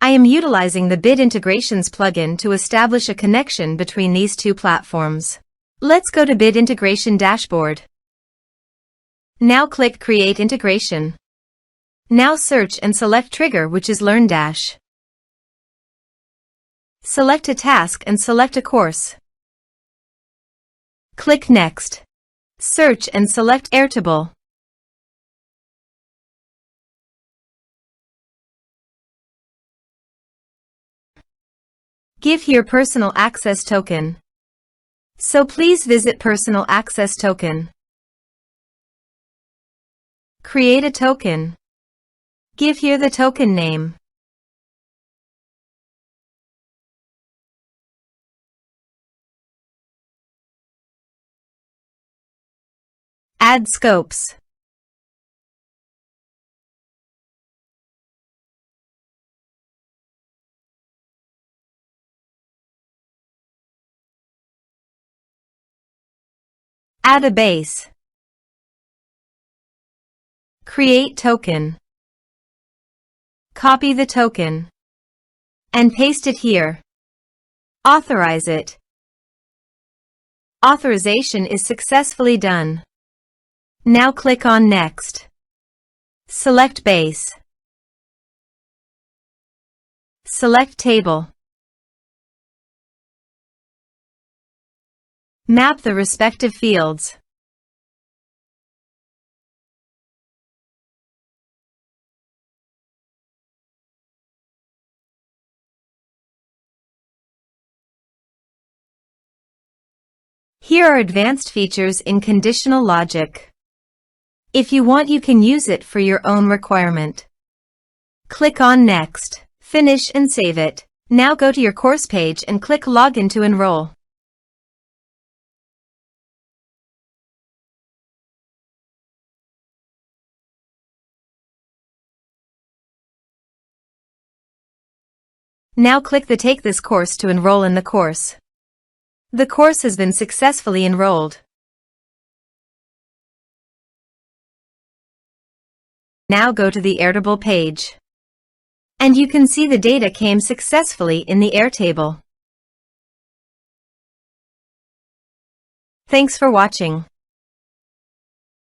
I am utilizing the Bit Integrations plugin to establish a connection between these two platforms. Let's go to Bit Integration Dashboard. Now click Create Integration. Now search and select Trigger, which is LearnDash. Select a task and select a course. Click Next. Search and select Airtable. Give here personal access token. So please visit personal access token. Create a token. Give here the token name. Add scopes. Add a base. Create token. Copy the token and paste it here. Authorize it. Authorization is successfully done. Now click on Next. Select Base. Select Table. Map the respective fields. Here are advanced features in conditional logic. If you want, you can use it for your own requirement. Click on Next, finish and save it. Now go to your course page and click Login to enroll. Now click the Take this course to enroll in the course. The course has been successfully enrolled. Now go to the Airtable page. And you can see the data came successfully in the Airtable. Thanks for watching.